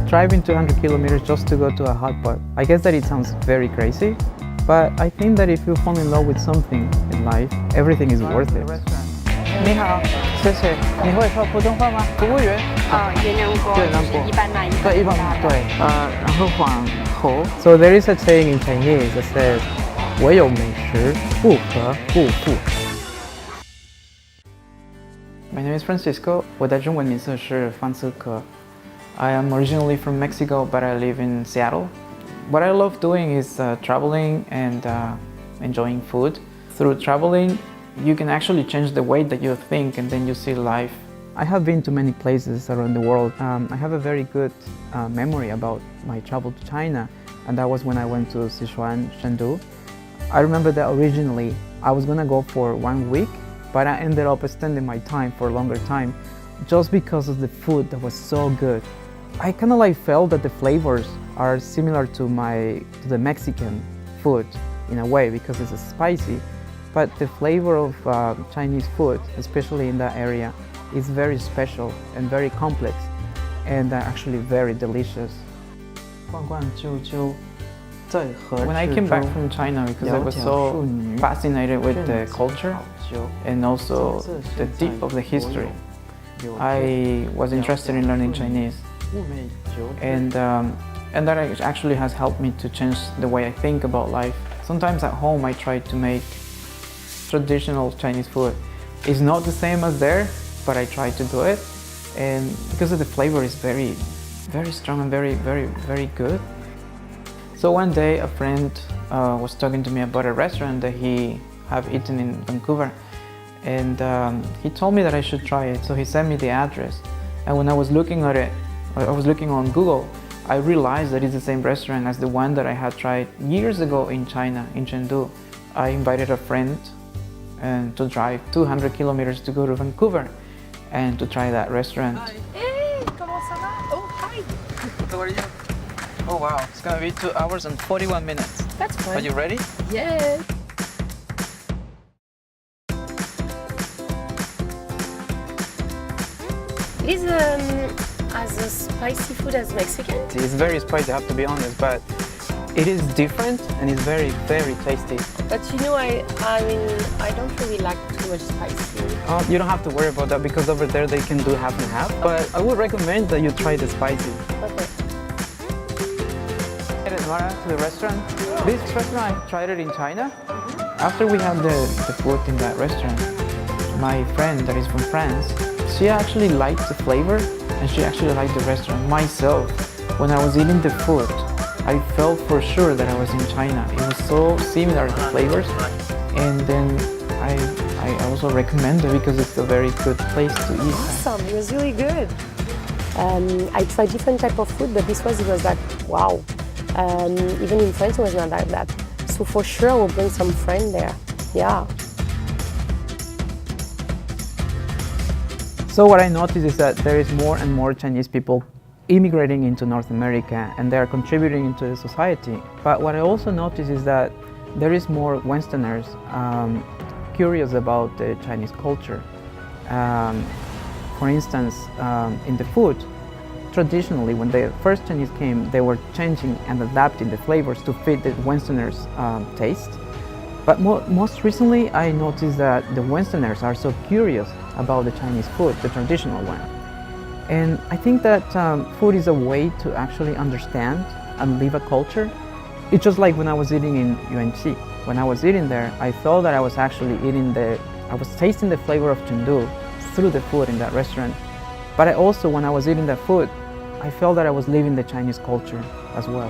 driving 200 kilometers just to go to a hot pot. I guess that it sounds very crazy, but I think that if you fall in love with something in life, everything is worth it. 你好，谢谢。你会说普通话吗？服务员。越南锅就是一般来一对，一般对。然后缓和。So there is a saying in Chinese that says, 唯有美食不可不富. My name is Francisco. 我的中文名字是范思可。I am originally from Mexico, but I live in Seattle. What I love doing is traveling and enjoying food. Through traveling, you can actually change the way that you think and then you see life. I have been to many places around the world. I have a very good memory about my travel to China, and that was when I went to Sichuan, Chengdu. I remember that originally I was gonna go for 1 week, but I ended up extending my time for a longer time just because of the food that was so good. I kind of like felt that the flavors are similar to the Mexican food in a way because it's spicy, but the flavor of Chinese food, especially in that area, is very special and very complex and actually very delicious. When I came back from China, because I was so fascinated with the culture and also the deep of the history, I was interested in learning Chinese. And that actually has helped me to change the way I think about life. Sometimes at home I try to make traditional Chinese food. It's not the same as there, but I try to do it. And because of the flavor is very, very strong and very good. So one day a friend was talking to me about a restaurant that he have eaten in Vancouver. And he told me that I should try it. So he sent me the address. And when I was looking at it, I was looking on Google, I realized that it's the same restaurant as the one that I had tried years ago in China, in Chengdu. I invited a friend to drive 200 kilometers to go to Vancouver and to try that restaurant. Hi. Hey, comment ça va? Oh, hi. How are you? Oh wow, it's gonna be 2 hours and 41 minutes. That's fine. Are you ready? Yes. It is as a spicy food as Mexican? It's very spicy, I have to be honest, but it is different and it's very tasty. But you know, I mean, I don't really like too much spicy. You don't have to worry about that because over there they can do half and half. But I would recommend that you try the spicy. Okay. To the restaurant. This restaurant, I tried it in China. After we had the food in that restaurant, my friend that is from France, she actually liked the flavor and she actually liked the restaurant. Myself, when I was eating the food, I felt for sure that I was in China. It was so similar, the flavors. And then I also recommend it because it's a very good place to eat. Awesome, it was really good. I tried different type of food, but it was like, wow. Even in France it was not like that. So for sure we'll bring some friend there. Yeah. So what I noticed is that there is more and more Chinese people immigrating into North America and they are contributing into the society. But what I also noticed is that there is more Westerners curious about the Chinese culture. For instance, in the food, traditionally when the first Chinese came, they were changing and adapting the flavors to fit the Westerners' taste. But most recently, I noticed that the Westerners are so curious about the Chinese food, the traditional one. And I think that food is a way to actually understand and live a culture. It's just like when I was eating in Yuan. When I was eating there, I felt that I was actually I was tasting the flavor of Chengdu through the food in that restaurant. But when I was eating that food, I felt that I was living the Chinese culture as well.